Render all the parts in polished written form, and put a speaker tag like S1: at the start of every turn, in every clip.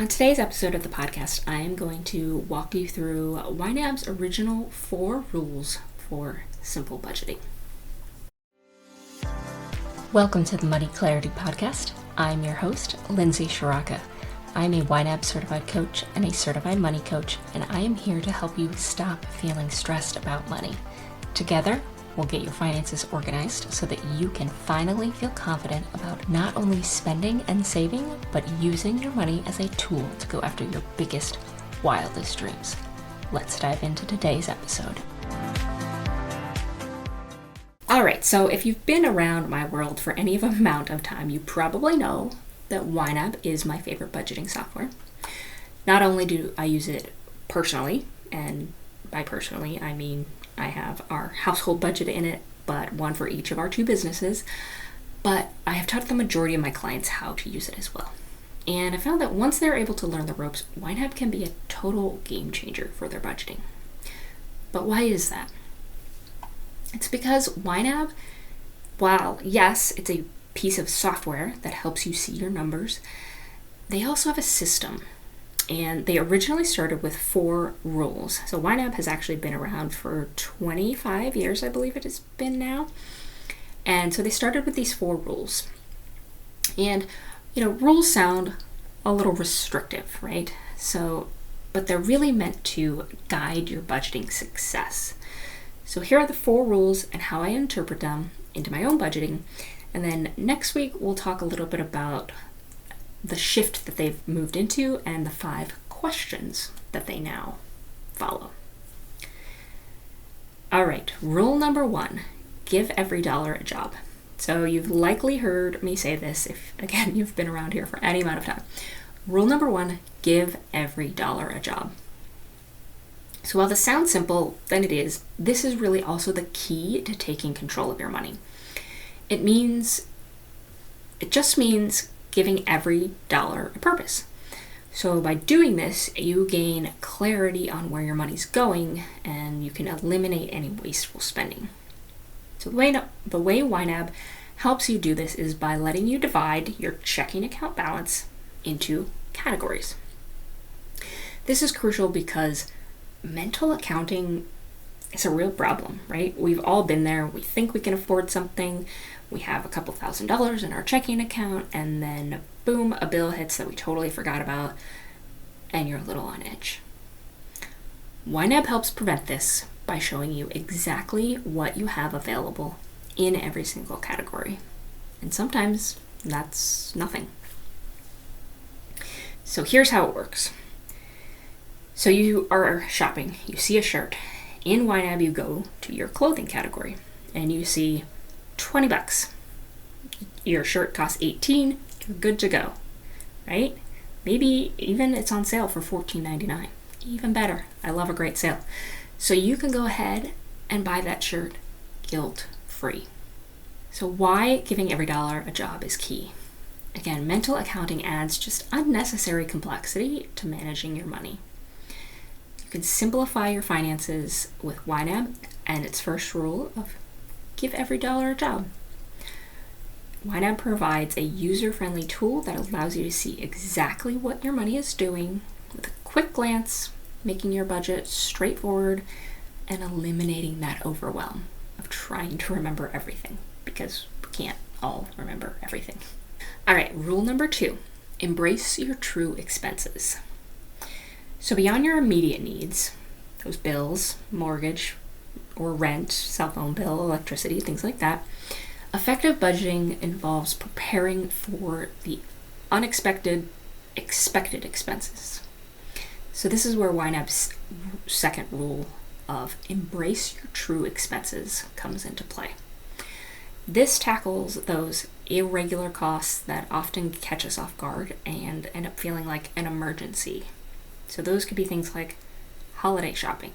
S1: On today's episode of the podcast, I am going to walk you through YNAB's original 4 rules for simple budgeting. Welcome to the Money Clarity Podcast. I'm your host, Lindsey Ciarrocca. I'm a YNAB certified coach and a certified money coach, and I am here to help you stop feeling stressed about money. Together, we'll get your finances organized so that you can finally feel confident about not only spending and saving, but using your money as a tool to go after your biggest, wildest dreams. Let's dive into today's episode. All right, so if you've been around my world for any amount of time, you probably know that YNAB is my favorite budgeting software. Not only do I use it personally, and by personally, I mean I have our household budget in it, but one for each of our 2 businesses, but I have taught the majority of my clients how to use it as well. And I found that once they're able to learn the ropes, YNAB can be a total game changer for their budgeting. But why is that? It's because YNAB, while yes, it's a piece of software that helps you see your numbers, they also have a system. And they originally started with 4 rules. So YNAB has actually been around for 25 years, I believe it has been now. And so they started with these 4 rules. And, rules sound a little restrictive, right? But they're really meant to guide your budgeting success. So here are the 4 rules and how I interpret them into my own budgeting. And then next week, we'll talk a little bit about the shift that they've moved into and the 5 questions that they now follow. All right, rule number 1, give every dollar a job. So you've likely heard me say this if, again, you've been around here for any amount of time. Rule number 1, give every dollar a job. So while this sounds simple, then it is, this is really also the key to taking control of your money. It just means giving every dollar a purpose. So by doing this, you gain clarity on where your money's going and you can eliminate any wasteful spending. So the way YNAB helps you do this is by letting you divide your checking account balance into categories. This is crucial because mental accounting is a real problem, right? We've all been there. We think we can afford something. We have a couple $1,000s in our checking account, and then boom, a bill hits that we totally forgot about, and you're a little on edge. YNAB helps prevent this by showing you exactly what you have available in every single category. And sometimes that's nothing. So here's how it works. So you are shopping, you see a shirt. In YNAB, you go to your clothing category, and you see $20. Your shirt costs $18, you're good to go, right? Maybe even it's on sale for $14.99. Even better. I love a great sale. So you can go ahead and buy that shirt guilt-free. So why giving every dollar a job is key. Again, mental accounting adds just unnecessary complexity to managing your money. You can simplify your finances with YNAB and its first rule of give every dollar a job. YNAB provides a user-friendly tool that allows you to see exactly what your money is doing with a quick glance, making your budget straightforward and eliminating that overwhelm of trying to remember everything, because we can't all remember everything. All right, rule number 2, embrace your true expenses. So beyond your immediate needs, those bills, mortgage, or rent, cell phone bill, electricity, things like that, effective budgeting involves preparing for the unexpected, expected expenses. So this is where YNAB's second rule of embrace your true expenses comes into play. This tackles those irregular costs that often catch us off guard and end up feeling like an emergency. So those could be things like holiday shopping,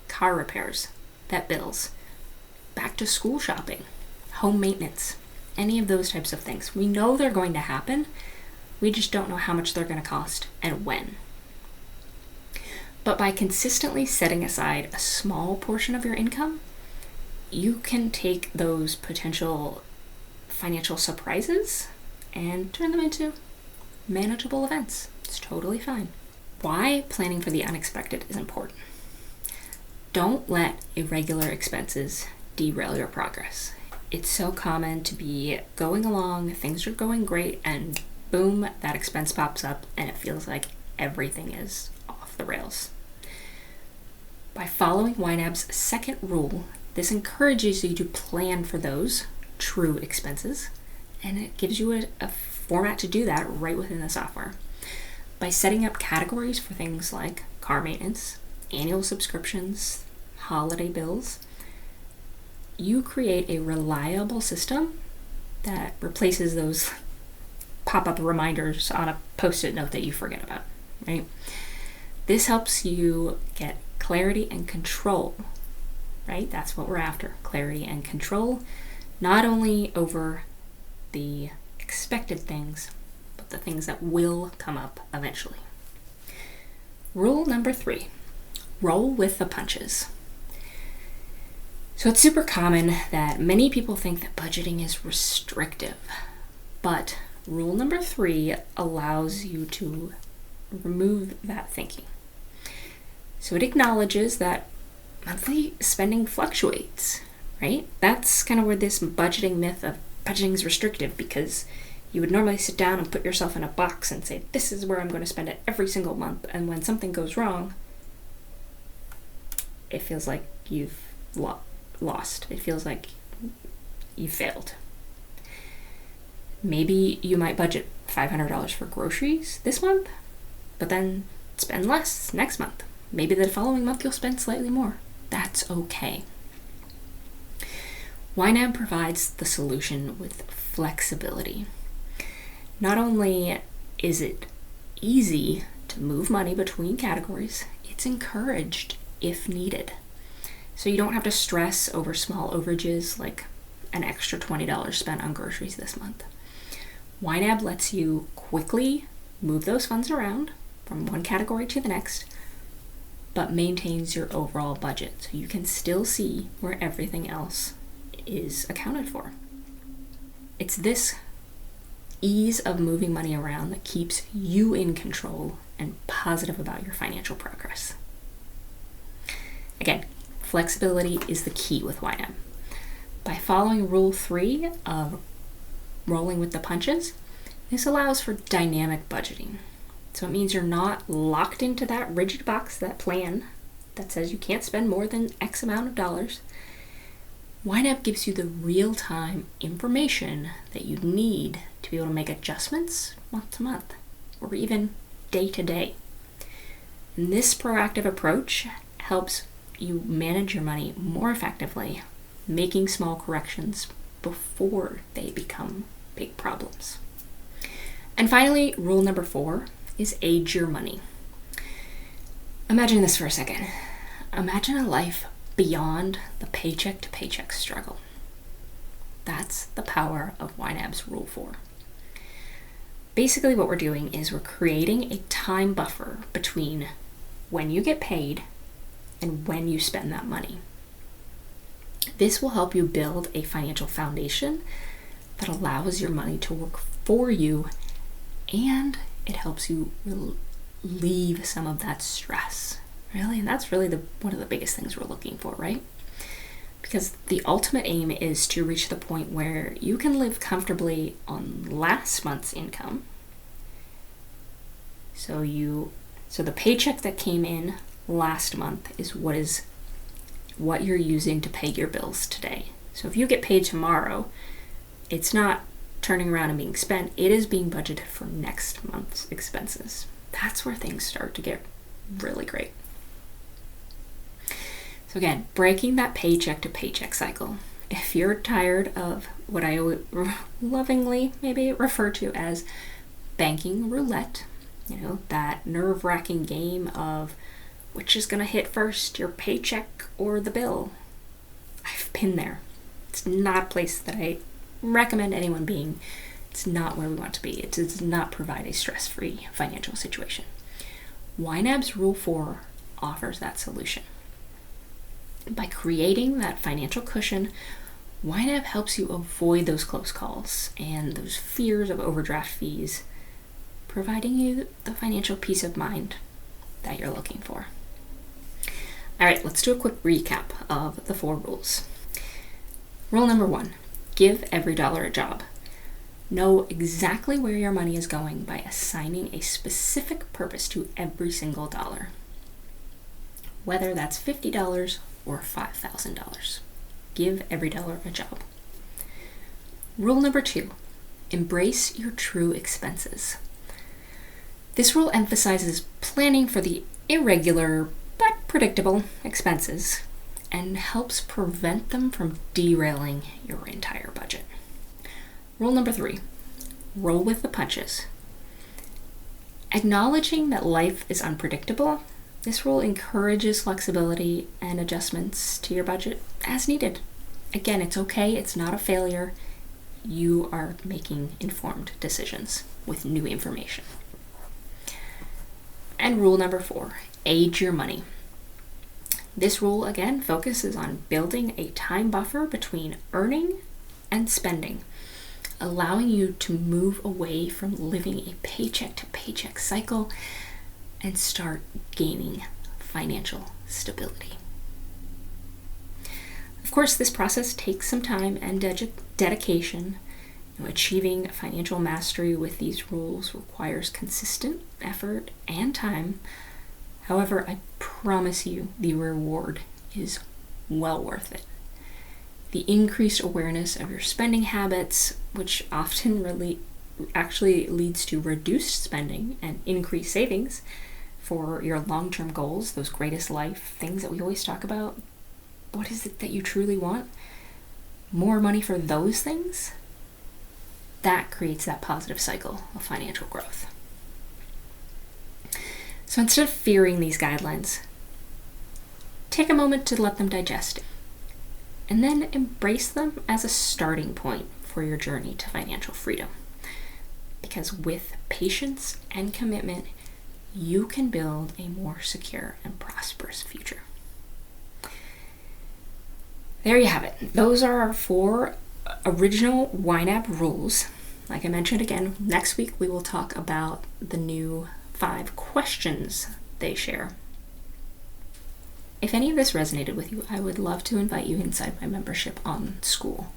S1: car repairs, vet bills, back to school shopping, home maintenance, any of those types of things. We know they're going to happen. We just don't know how much they're going to cost and when. But by consistently setting aside a small portion of your income, you can take those potential financial surprises and turn them into manageable events. It's totally fine. Why planning for the unexpected is important. Don't let irregular expenses derail your progress. It's so common to be going along, things are going great, and boom, that expense pops up and it feels like everything is off the rails. By following YNAB's second rule, this encourages you to plan for those true expenses, and it gives you a format to do that right within the software. By setting up categories for things like car maintenance, annual subscriptions, holiday bills, you create a reliable system that replaces those pop-up reminders on a post-it note that you forget about, right? This helps you get clarity and control, right? That's what we're after, clarity and control, not only over the expected things, but the things that will come up eventually. Rule number 3, roll with the punches. So it's super common that many people think that budgeting is restrictive, but rule number 3 allows you to remove that thinking. So it acknowledges that monthly spending fluctuates, right? That's kind of where this budgeting myth of budgeting is restrictive, because you would normally sit down and put yourself in a box and say, this is where I'm going to spend it every single month. And when something goes wrong, it feels like you've lost. It feels like you failed. Maybe you might budget $500 for groceries this month, but then spend less next month. Maybe the following month you'll spend slightly more. That's okay. YNAB provides the solution with flexibility. Not only is it easy to move money between categories, it's encouraged if needed. So you don't have to stress over small overages like an extra $20 spent on groceries this month. YNAB lets you quickly move those funds around from one category to the next, but maintains your overall budget, so you can still see where everything else is accounted for. It's this ease of moving money around that keeps you in control and positive about your financial progress. Again, flexibility is the key with YNAB. By following Rule 3 of rolling with the punches, this allows for dynamic budgeting. So it means you're not locked into that rigid box, that plan that says you can't spend more than X amount of dollars. YNAB gives you the real-time information that you need to be able to make adjustments month to month, or even day to day. And this proactive approach helps you manage your money more effectively, making small corrections before they become big problems. And finally, rule number 4 is age your money. Imagine this for a second. Imagine a life beyond the paycheck to paycheck struggle. That's the power of YNAB's Rule 4. Basically what we're doing is we're creating a time buffer between when you get paid and when you spend that money. This will help you build a financial foundation that allows your money to work for you, and it helps you relieve some of that stress. Really, and that's really one of the biggest things we're looking for, right? Because the ultimate aim is to reach the point where you can live comfortably on last month's income. So the paycheck that came in last month is what you're using to pay your bills today. So if you get paid tomorrow, it's not turning around and being spent, it is being budgeted for next month's expenses. That's where things start to get really great. So again, breaking that paycheck to paycheck cycle. If you're tired of what I lovingly maybe refer to as banking roulette, that nerve-wracking game of which is going to hit first, your paycheck or the bill. I've been there. It's not a place that I recommend anyone being. It's not where we want to be. It does not provide a stress-free financial situation. YNAB's Rule 4 offers that solution. By creating that financial cushion, YNAB helps you avoid those close calls and those fears of overdraft fees providing you the financial peace of mind that you're looking for. All right, let's do a quick recap of the 4 rules. Rule number 1, give every dollar a job. Know exactly where your money is going by assigning a specific purpose to every single dollar, whether that's $50 or $5,000. Give every dollar a job. Rule number 2, embrace your true expenses. This rule emphasizes planning for the irregular but predictable expenses and helps prevent them from derailing your entire budget. Rule number 3, roll with the punches. Acknowledging that life is unpredictable, this rule encourages flexibility and adjustments to your budget as needed. Again, it's okay, it's not a failure. You are making informed decisions with new information. And rule number 4, age your money. This rule, again, focuses on building a time buffer between earning and spending, allowing you to move away from living a paycheck to paycheck cycle and start gaining financial stability. Of course, this process takes some time and dedication. Achieving financial mastery with these rules requires consistent effort and time. However, I promise you the reward is well worth it. The increased awareness of your spending habits, which often actually leads to reduced spending and increased savings for your long-term goals, those greatest life things that we always talk about. What is it that you truly want? More money for those things? That creates that positive cycle of financial growth. So instead of fearing these guidelines, take a moment to let them digest and then embrace them as a starting point for your journey to financial freedom. Because with patience and commitment, you can build a more secure and prosperous future. There you have it. Those are our 4 original YNAB rules. Like I mentioned again, next week we will talk about the new 5 questions they share. If any of this resonated with you, I would love to invite you inside my membership on School.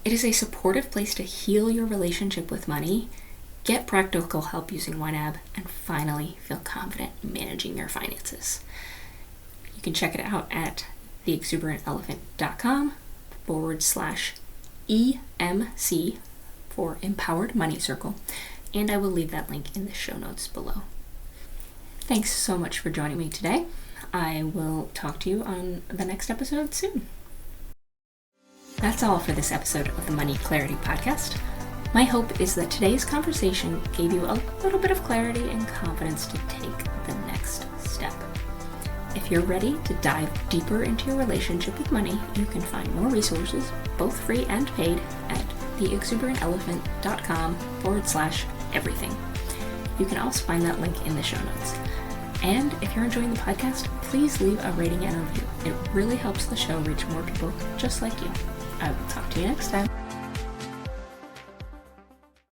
S1: It is a supportive place to heal your relationship with money, get practical help using YNAB, and finally feel confident managing your finances. You can check it out at theexuberantelephant.com/EMC for Empowered Money Circle, and I will leave that link in the show notes below. Thanks so much for joining me today. I will talk to you on the next episode soon. That's all for this episode of the Money Clarity Podcast. My hope is that today's conversation gave you a little bit of clarity and confidence to take the next step. If you're ready to dive deeper into your relationship with money, you can find more resources, both free and paid, at theexuberantelephant.com/everything. You can also find that link in the show notes. And if you're enjoying the podcast, please leave a rating and review. It really helps the show reach more people just like you. I will talk to you next time.